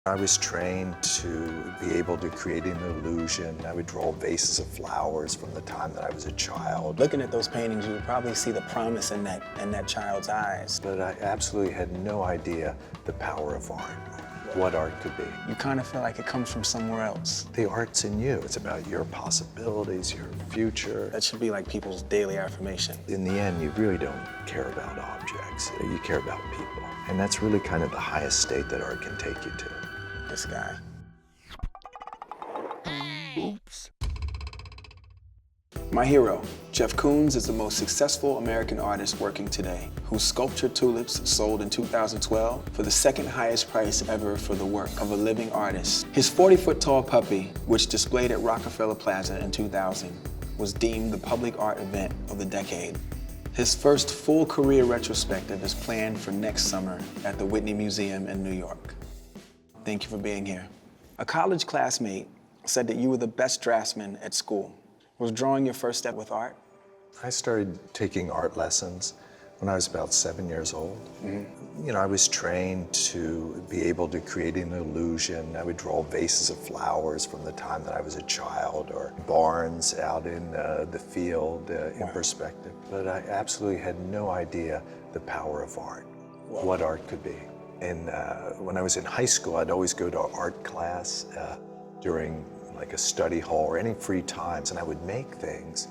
I was trained to be able to create an illusion. I would draw vases of flowers from the time that I was a child. Looking at those paintings, you would probably see the promise in that child's eyes. But I absolutely had no idea the power of art, what art could be. You kind of feel like it comes from somewhere else. The art's in you. It's about your possibilities, your future. That should be like people's daily affirmation. In the end, you really don't care about objects. You care about people. And that's really kind of the highest state that art can take you to. This guy. Oops. My hero, Jeff Koons, is the most successful American artist working today, whose sculpture Tulips sold in 2012 for the second highest price ever for the work of a living artist. His 40-foot-tall puppy, which displayed at Rockefeller Plaza in 2000, was deemed the public art event of the decade. His first full career retrospective is planned for next summer at the Whitney Museum in New York. Thank you for being here. A college classmate said that you were the best draftsman at school. Was drawing your first step with art? I started taking art lessons when I was about 7 years old. Mm-hmm. You know, I was trained to be able to create an illusion. I would draw vases of flowers from the time that I was a child, or barns out in the field in perspective. But I absolutely had no idea the power of art, what art could be. And when I was in high school, I'd always go to art class during like a study hall or any free times, and I would make things.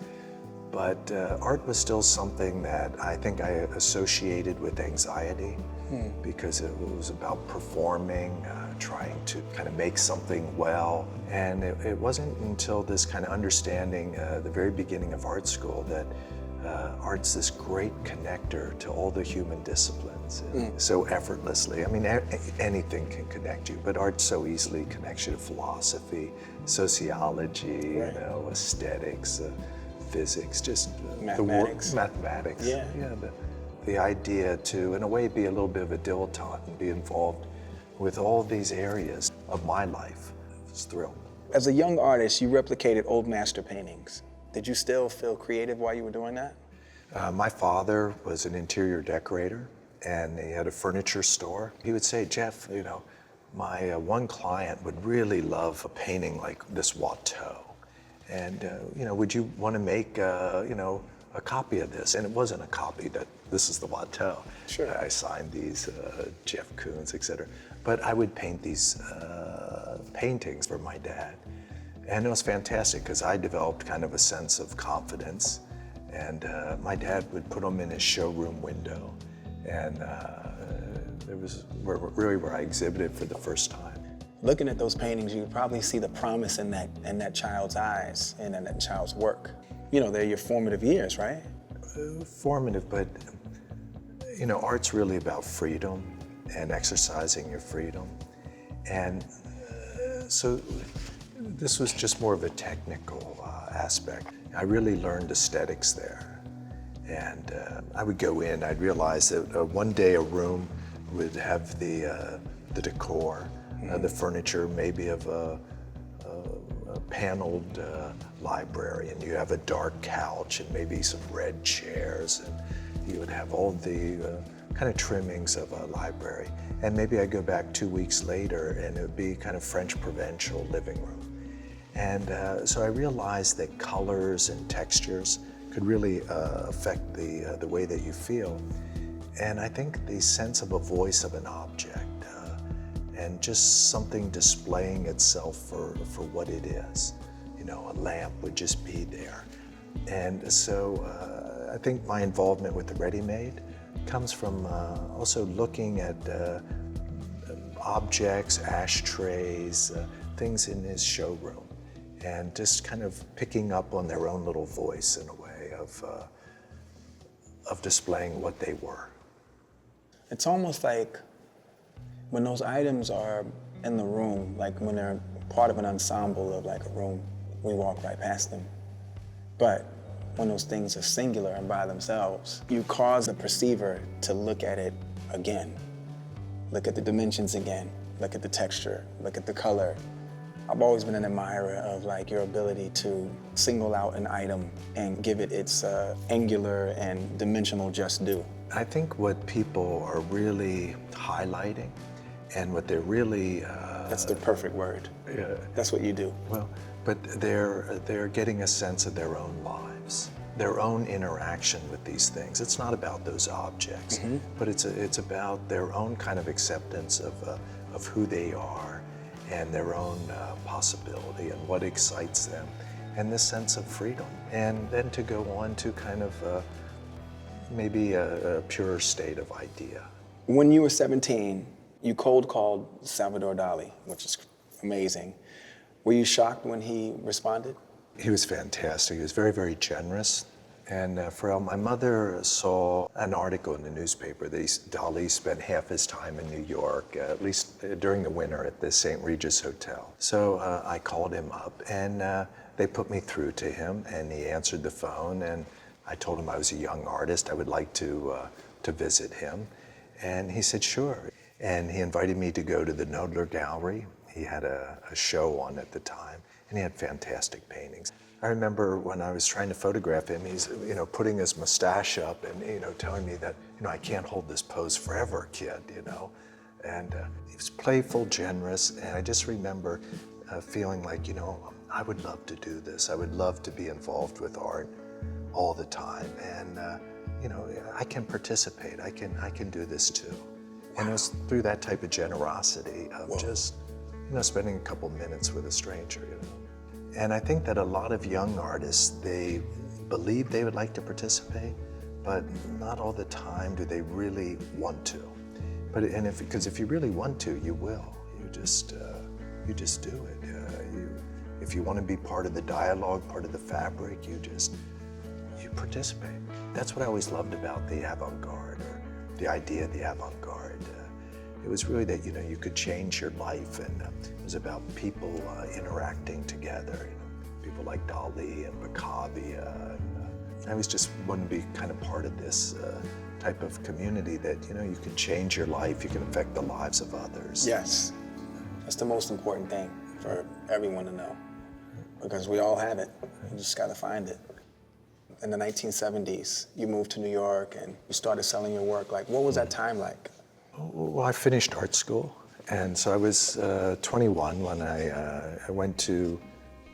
But art was still something that I think I associated with anxiety because it was about performing, trying to kind of make something well. And it wasn't until this kind of understanding, the very beginning of art school, that art's this great connector to all the human disciplines so effortlessly. I mean, anything can connect you, but art so easily connects you to philosophy, sociology, you know, aesthetics, physics, just mathematics. Mathematics. Yeah. The idea to, in a way, be a little bit of a dilettante and be involved with all these areas of my life. I was thrilled. As a young artist, you replicated old master paintings. Did you still feel creative while you were doing that? My father was an interior decorator, and he had a furniture store. He would say, Jeff, you know, my one client would really love a painting like this Watteau. And, you know, would you want to make, you know, a copy of this? And it wasn't a copy that this is the Watteau. Sure. I signed these, Jeff Koons, et cetera. But I would paint these paintings for my dad. And it was fantastic because I developed kind of a sense of confidence. And my dad would put them in his showroom window. And it was really where I exhibited for the first time. Looking at those paintings, you would probably see the promise in that child's eyes and in that child's work. You know, they're your formative years, right? Formative, but you know, art's really about freedom and exercising your freedom. And so this was just more of a technical aspect. I really learned aesthetics there. And I would go in, I'd realize that one day a room would have the decor, the furniture maybe of a paneled library, and you have a dark couch and maybe some red chairs, and you would have all the kind of trimmings of a library. And maybe I'd go back 2 weeks later and it would be kind of French provincial living room. And so I realized that colors and textures could really affect the way that you feel. And I think the sense of a voice of an object and just something displaying itself for what it is. You know, a lamp would just be there. And so I think my involvement with the ready-made comes from also looking at objects, ashtrays, things in his showroom, and just kind of picking up on their own little voice in a way of displaying what they were. It's almost like when those items are in the room, like when they're part of an ensemble of like a room, we walk right past them. But when those things are singular and by themselves, you cause the perceiver to look at it again. Look at the dimensions again, look at the texture, look at the color. I've always been an admirer of like your ability to single out an item and give it its angular and dimensional just due. I think what people are really highlighting and what they're really That's the perfect word. Yeah. That's what you do. Well, but they're getting a sense of their own lives, their own interaction with these things. It's not about those objects, but it's about their own kind of acceptance of who they are and their own possibility and what excites them, and this sense of freedom. And then to go on to kind of maybe a purer state of idea. When you were 17, you cold called Salvador Dali, which is amazing. Were you shocked when he responded? He was fantastic. He was very, very generous. And Pharrell, my mother saw an article in the newspaper that Dali spent half his time in New York, at least during the winter, at the St. Regis Hotel. So I called him up, and they put me through to him, and he answered the phone, and I told him I was a young artist. I would like to visit him. And he said, sure. And he invited me to go to the Knoedler Gallery. He had a show on at the time, and he had fantastic paintings. I remember when I was trying to photograph him, he's putting his mustache up and telling me that I can't hold this pose forever, kid. And he was playful, generous, and I just remember feeling like I would love to do this. I would love to be involved with art all the time, and I can participate. I can do this too. And it was through that type of generosity of just spending a couple minutes with a stranger. And I think that a lot of young artists, they believe they would like to participate, but not all the time do they really want to. Because if you really want to, you will. You just do it. If you want to be part of the dialogue, part of the fabric, you participate. That's what I always loved about the avant-garde, or the idea of the avant-garde. It was really that you could change your life, and it was about people interacting together. People like Dali and Basquiat. I always just wanted to be kind of part of this type of community that you can change your life, you can affect the lives of others. Yes, that's the most important thing for everyone to know, because we all have it. You just got to find it. In the 1970s, you moved to New York and you started selling your work. Like, what was that time like? Well, I finished art school, and so I was 21 when I went to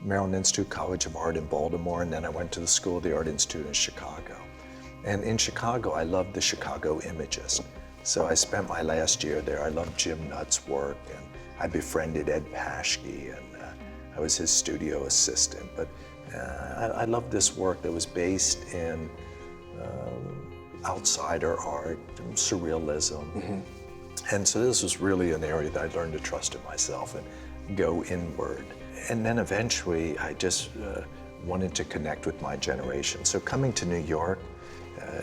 Maryland Institute College of Art in Baltimore, and then I went to the School of the Art Institute in Chicago. And in Chicago, I loved the Chicago Imagist. So I spent my last year there. I loved Jim Nutt's work, and I befriended Ed Paschke, and I was his studio assistant. But I loved this work that was based in outsider art, surrealism. And so this was really an area that I learned to trust in myself and go inward. And then eventually I just wanted to connect with my generation. So coming to New York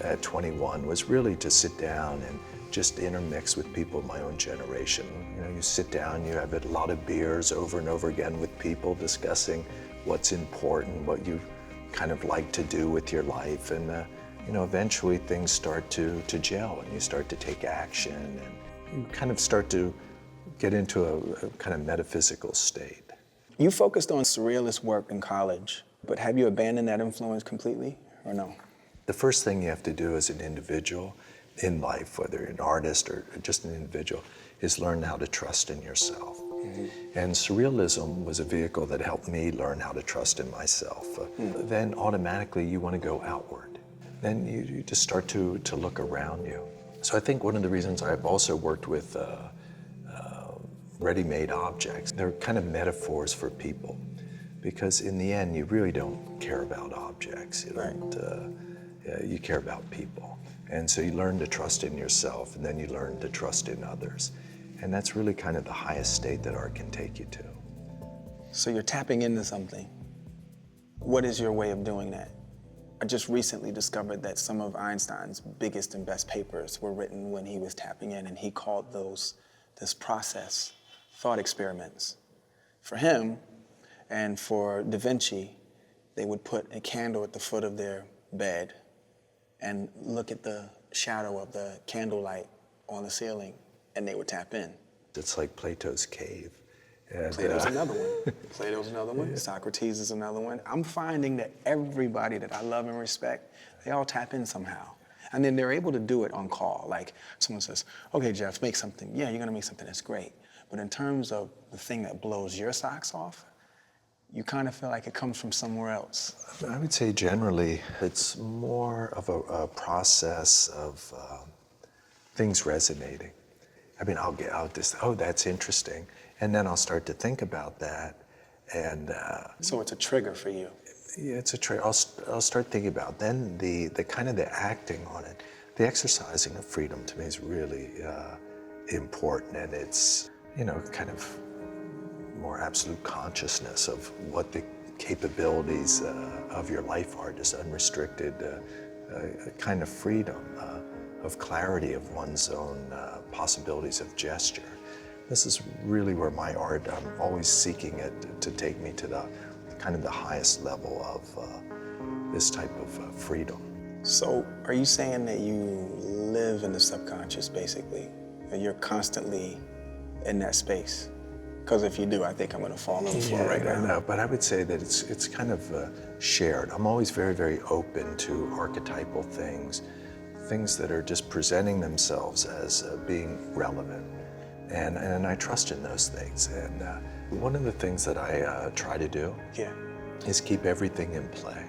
at 21 was really to sit down and just intermix with people of my own generation. You sit down, you have a lot of beers over and over again with people discussing what's important, what you kind of like to do with your life. And eventually things start to gel, and you start to take action, and you kind of start to get into a kind of metaphysical state. You focused on surrealist work in college, but have you abandoned that influence completely, or no? The first thing you have to do as an individual in life, whether you're an artist or just an individual, is learn how to trust in yourself. And surrealism was a vehicle that helped me learn how to trust in myself. Then automatically you want to go outward. Then you just start to look around you. So I think one of the reasons I've also worked with ready-made objects, they're kind of metaphors for people, because in the end you really don't care about objects. You care about people. And so you learn to trust in yourself, and then you learn to trust in others. And that's really kind of the highest state that art can take you to. So you're tapping into something. What is your way of doing that? I just recently discovered that some of Einstein's biggest and best papers were written when he was tapping in, and he called this process thought experiments. For him and for Da Vinci, they would put a candle at the foot of their bed and look at the shadow of the candlelight on the ceiling, and they would tap in. It's like Plato's cave. And, Plato's another one. Plato's another one. Yeah. Socrates is another one. I'm finding that everybody that I love and respect, they all tap in somehow. And then they're able to do it on call. Like someone says, okay, Jeff, make something. Yeah, you're gonna make something that's great. But in terms of the thing that blows your socks off, you kind of feel like it comes from somewhere else. I would say generally it's more of a process of things resonating. I mean, I'll just, oh, that's interesting. And then I'll start to think about that. And So it's a trigger for you. yeah, it's a trigger. I'll start thinking about then the kind of the acting on it. The exercising of freedom to me is really important, and it's, you know, kind of more absolute consciousness of what the capabilities of your life are, just unrestricted kind of freedom, of clarity of one's own possibilities of gesture. This is really where my art, I'm always seeking it to take me to the kind of the highest level of this type of freedom. So are you saying that you live in the subconscious, basically? And you're constantly in that space? Because if you do, I think I'm going to fall on the floor right now. No, but I would say that it's kind of shared. I'm always very, very open to archetypal things that are just presenting themselves as being relevant. And I trust in those things. And one of the things that I try to do is keep everything in play.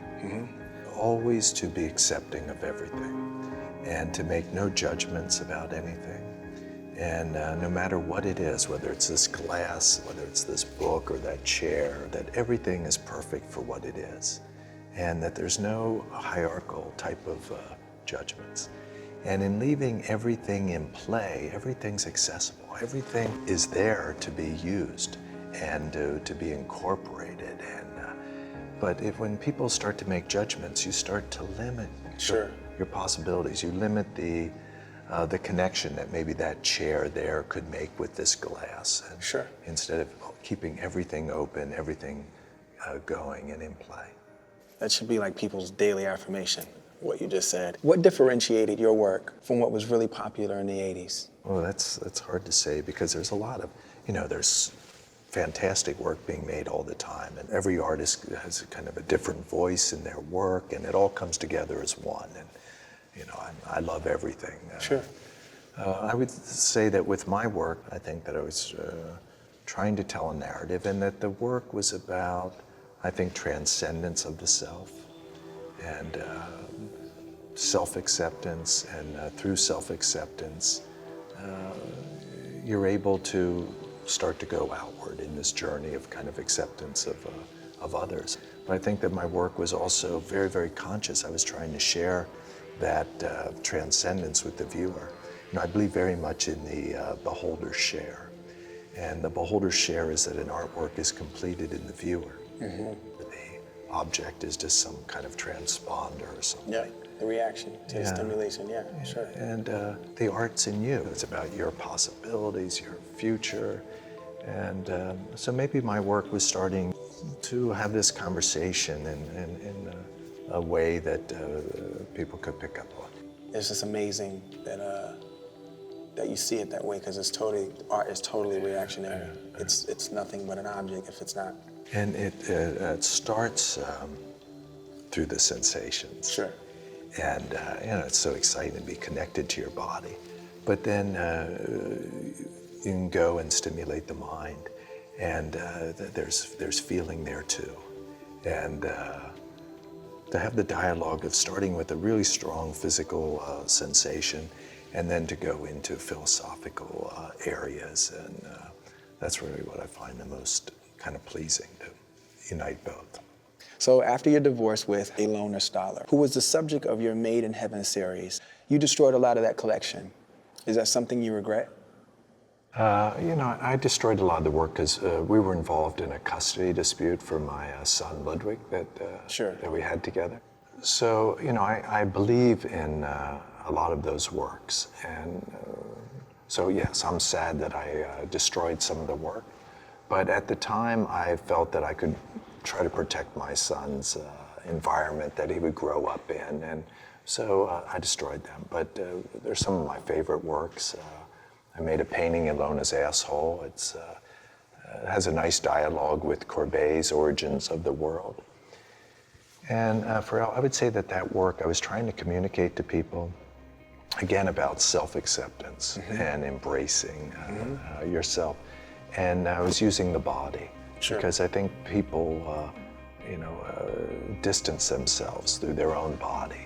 Always to be accepting of everything and to make no judgments about anything. And no matter what it is, whether it's this glass, whether it's this book or that chair, that everything is perfect for what it is. And that there's no hierarchical type of judgments. And in leaving everything in play, everything's accessible. Everything is there to be used and to be incorporated. But when people start to make judgments, you start to limit your possibilities. You limit the connection that maybe that chair there could make with this glass. And instead of keeping everything open, everything going and in play. That should be like people's daily affirmation, what you just said. What differentiated your work from what was really popular in the 80s? Well, that's hard to say because there's a lot of, there's fantastic work being made all the time, and every artist has kind of a different voice in their work, and it all comes together as one. And I love everything. I would say that with my work, I think that I was trying to tell a narrative, and that the work was about, I think, transcendence of the self, and self-acceptance, and through self-acceptance, you're able to start to go outward in this journey of kind of acceptance of others. But I think that my work was also very, very conscious. I was trying to share that transcendence with the viewer. I believe very much in the beholder's share. And the beholder's share is that an artwork is completed in the viewer. The object is just some kind of transponder or something. Yeah, the reaction to the stimulation, And the art's in you. It's about your possibilities, your future. And so maybe my work was starting to have this conversation in a way that people could pick up on. It's just amazing that you see it that way, because art is totally reactionary. It's nothing but an object if it's not. And it starts through the sensations. And it's so exciting to be connected to your body. But then you can go and stimulate the mind, and there's feeling there too. And to have the dialogue of starting with a really strong physical sensation, and then to go into philosophical areas, and that's really what I find the most kind of pleasing, to unite both. So after your divorce with a loner scholar, who was the subject of your Made in Heaven series, you destroyed a lot of that collection. Is that something you regret? I destroyed a lot of the work because we were involved in a custody dispute for my son Ludwig that we had together. So, I believe in a lot of those works. And so, yes, I'm sad that I destroyed some of the work. But at the time, I felt that I could try to protect my son's environment that he would grow up in. And so I destroyed them. But they're some of my favorite works. I made a painting, Ilona's Asshole. It has a nice dialogue with Courbet's Origins of the World. And Pharrell, I would say that work, I was trying to communicate to people, again, about self-acceptance and embracing yourself. And I was using the body. Sure. Because I think people, distance themselves through their own body.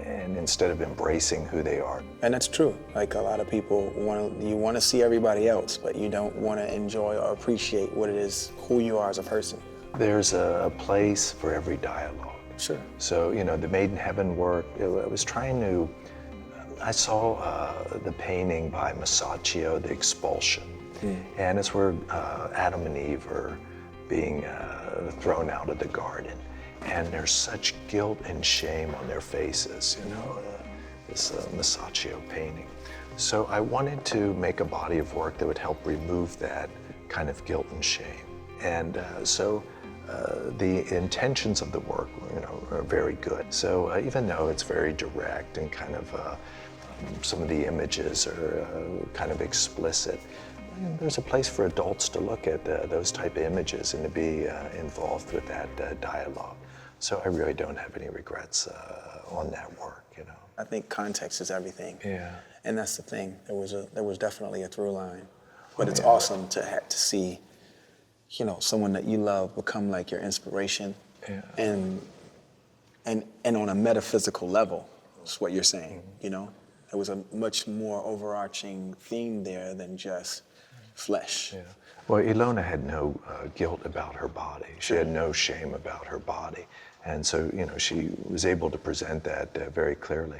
And instead of embracing who they are. And that's true. Like a lot of people want to see everybody else, but you don't want to enjoy or appreciate what it is, who you are as a person. There's a place for every dialogue. Sure. So, the Made in Heaven work, I saw the painting by Masaccio, The Expulsion. And it's where Adam and Eve are being thrown out of the garden. And there's such guilt and shame on their faces, this Masaccio painting. So I wanted to make a body of work that would help remove that kind of guilt and shame. And so the intentions of the work, are very good. So even though it's very direct and kind of some of the images are kind of explicit, there's a place for adults to look at those type of images and to be involved with that dialogue. So I really don't have any regrets on that work, I think context is everything. Yeah. And that's the thing. There was definitely a through line. But it's awesome to see, someone that you love become like your inspiration. Yeah. And on a metaphysical level, is what you're saying, There was a much more overarching theme there than just flesh. Yeah. Well, Ilona had no guilt about her body. She had no shame about her body. And so, she was able to present that very clearly.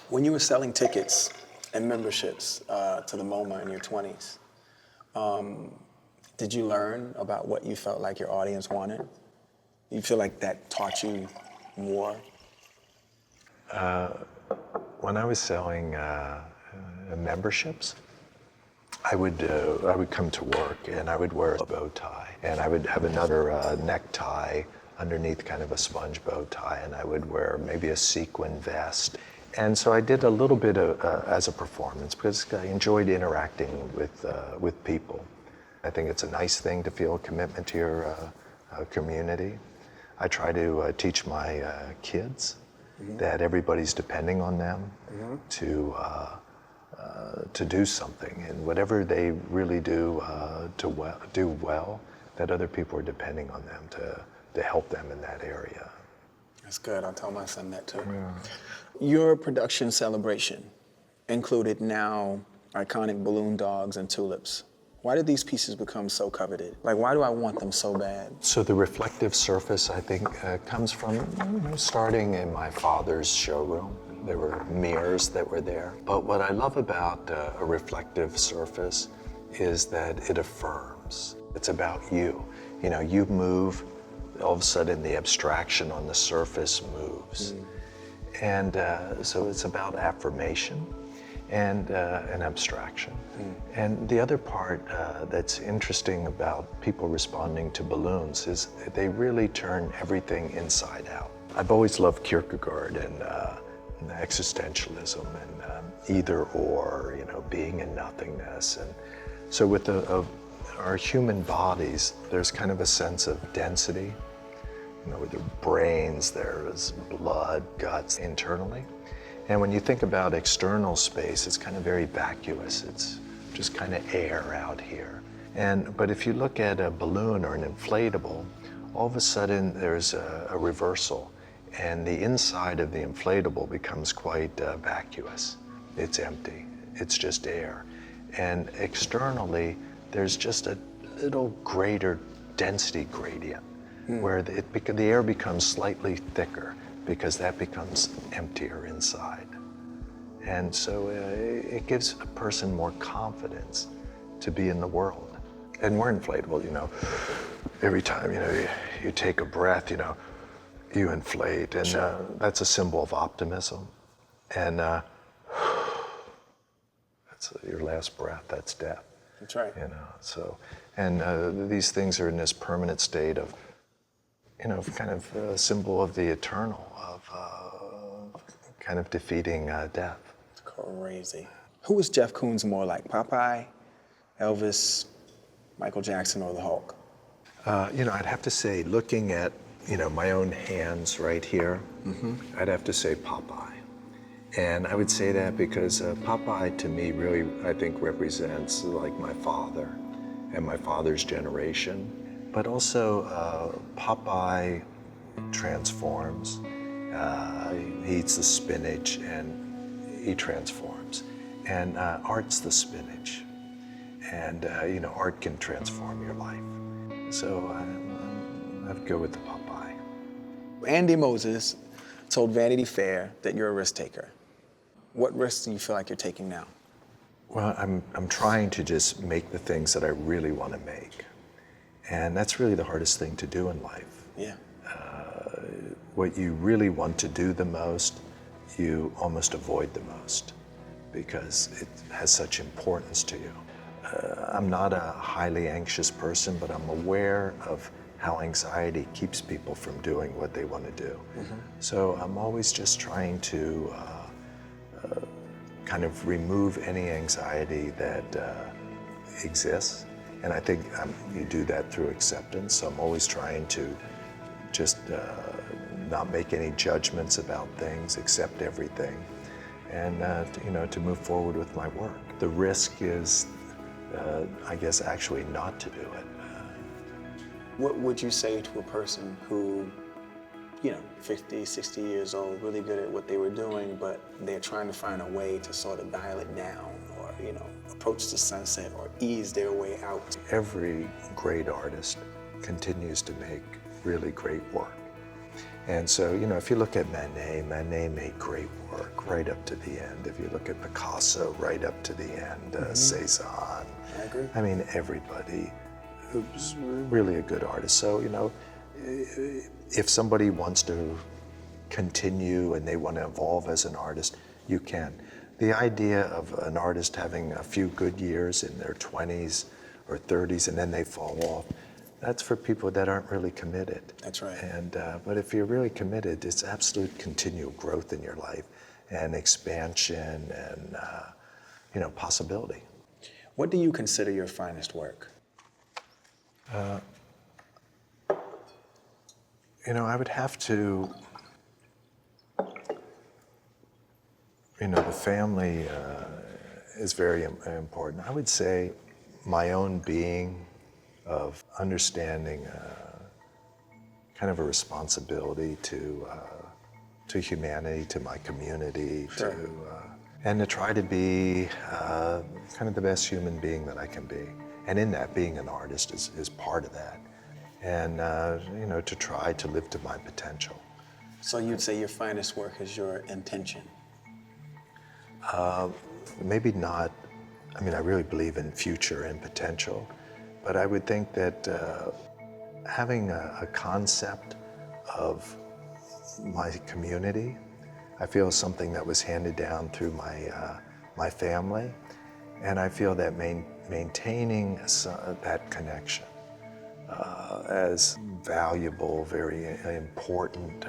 When you were selling tickets and memberships to the MoMA in your 20s, did you learn about what you felt like your audience wanted? You feel like that taught you more? When I was selling memberships, I would come to work and I would wear a bow tie, and I would have another necktie underneath, kind of a sponge bow tie, and I would wear maybe a sequin vest. And so I did a little bit as a performance because I enjoyed interacting with people. I think it's a nice thing to feel a commitment to your community. I try to teach my kids that everybody's depending on them to do something, and whatever they really do do well, that other people are depending on them to help them in that area. That's good. I'll tell my son that too. Yeah. Your production celebration included now iconic balloon dogs and tulips. Why did these pieces become so coveted? Like, why do I want them so bad? So the reflective surface, I think, comes from starting in my father's showroom. There were mirrors that were there. But what I love about a reflective surface is that it affirms. It's about you. You move, all of a sudden the abstraction on the surface moves. And so it's about affirmation and an abstraction. And the other part that's interesting about people responding to balloons is they really turn everything inside out. I've always loved Kierkegaard and existentialism and either or, being in nothingness. And so with our human bodies, there's kind of a sense of density. With the brains, there's blood, guts internally. And when you think about external space, it's kind of very vacuous. It's just kind of air out here. But if you look at a balloon or an inflatable, all of a sudden there's a reversal. And the inside of the inflatable becomes quite vacuous. It's empty. It's just air. And externally, there's just a little greater density gradient where the air becomes slightly thicker because that becomes emptier inside. And so it gives a person more confidence to be in the world. And we're inflatable, every time, you take a breath, you inflate, and that's a symbol of optimism. And that's your last breath, that's death. That's right. So, and these things are in this permanent state of, kind of a symbol of the eternal, of kind of defeating death. It's crazy. Who was Jeff Koons more like, Popeye, Elvis, Michael Jackson, or the Hulk? I'd have to say, looking at, my own hands right here, I'd have to say Popeye. And I would say that because Popeye to me really, I think, represents like my father and my father's generation. But also Popeye transforms. He eats the spinach and he transforms. And art's the spinach. And art can transform your life. So I'd go with the Popeye. Andy Moses told Vanity Fair that you're a risk taker. What risks do you feel like you're taking now? Well, I'm trying to just make the things that I really want to make. And that's really the hardest thing to do in life. Yeah. What you really want to do the most, you almost avoid the most because it has such importance to you. I'm not a highly anxious person, but I'm aware of how anxiety keeps people from doing what they want to do. Mm-hmm. So I'm always just trying to kind of remove any anxiety that exists. And I think you do that through acceptance. So I'm always trying to just not make any judgments about things, accept everything, and to move forward with my work. The risk is, I guess, actually not to do it. What would you say to a person who, 50, 60 years old, really good at what they were doing, but they're trying to find a way to sort of dial it down or, approach the sunset or ease their way out? Every great artist continues to make really great work. And so, if you look at Manet made great work right up to the end. If you look at Picasso, right up to the end, Cézanne. I agree. I mean, everybody who's really a good artist. So, if somebody wants to continue and they want to evolve as an artist, you can. The idea of an artist having a few good years in their 20s or 30s and then they fall off, that's for people that aren't really committed. That's right. And but if you're really committed, it's absolute continual growth in your life and expansion and possibility. What do you consider your finest work? I would have to, the family is very important. I would say my own being of understanding kind of a responsibility to humanity, to my community, Sure. And to try to be kind of the best human being that I can be. And in that, being an artist is part of that. And to try to live to my potential. So you'd say your finest work is your intention? Maybe not. I mean, I really believe in future and potential, but I would think that having a concept of my community, I feel is something that was handed down through my family, and I feel that maintaining that connection as valuable, very important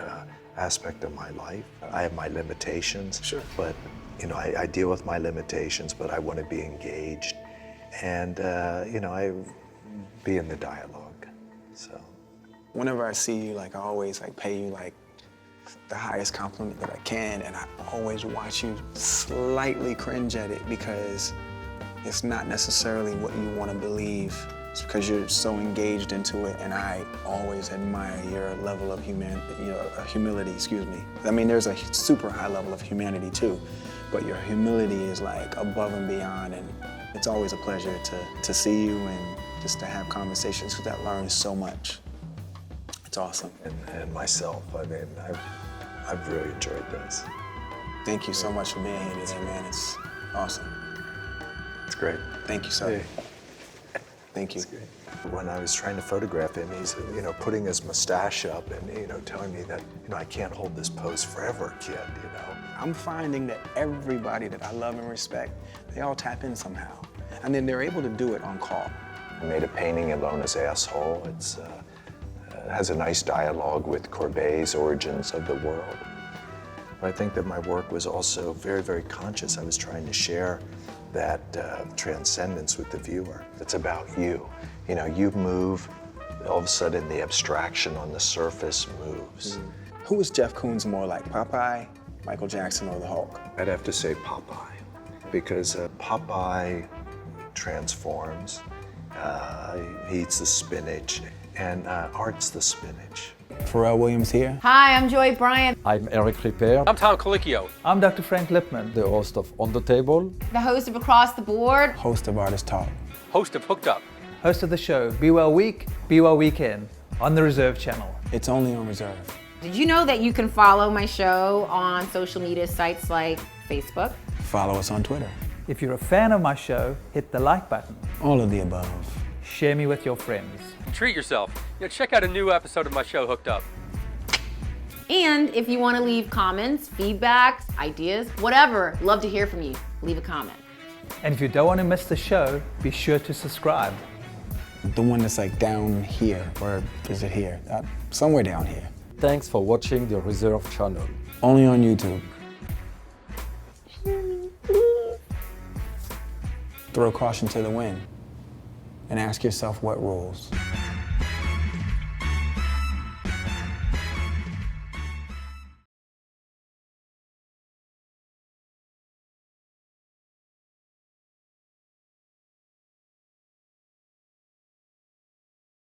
aspect of my life. I have my limitations, Sure. but I deal with my limitations, but I want to be engaged, and I be in the dialogue. So, whenever I see you, I always pay you the highest compliment that I can, and I always watch you slightly cringe at it because it's not necessarily what you want to believe. It's because you're so engaged into it, and I always admire your level of humility, excuse me. I mean, there's a super high level of humanity too, but your humility is above and beyond, and it's always a pleasure to see you and just to have conversations because I learn so much. It's awesome. and myself, I mean, I've really enjoyed this. Thank you so much for being here today, man. It's awesome. It's great. Thank you, sir. Hey. Thank you. When I was trying to photograph him, he's, putting his mustache up and, telling me that, I can't hold this pose forever, kid, I'm finding that everybody that I love and respect, they all tap in somehow. And then they're able to do it on call. I made a painting, Ilona's Asshole. It has a nice dialogue with Courbet's Origins of the World. But I think that my work was also very, very conscious. I was trying to share that transcendence with the viewer. It's about you. You move, all of a sudden the abstraction on the surface moves. Who is Jeff Koons more like, Popeye Michael Jackson or the Hulk? I'd have to say Popeye, because Popeye transforms, he eats the spinach, and Art's the spinach. Pharrell Williams here. Hi, I'm Joy Bryant, I'm Eric Ripper, I'm Tom Colicchio. I'm Dr. Frank Lipman, the host of On the Table. the host of Across the Board. Host of Artist Talk. Host of Hooked Up. host of the show Be Well Week, Be Well Weekend on the Reserve Channel. It's only on Reserve. Did you know that you can follow my show on social media sites like Facebook? Follow us on Twitter. If you're a fan of my show, hit the like button. All of the above. Share me with your friends. Treat yourself. Check out a new episode of my show, Hooked Up. And if you want to leave comments, feedbacks, ideas, whatever, love to hear from you. Leave a comment. And if you don't want to miss the show, be sure to subscribe. The one that's like down here, or is it here? Somewhere down here. Thanks for watching the Reserve Channel. Only on YouTube. Throw caution to the wind and ask yourself what rules.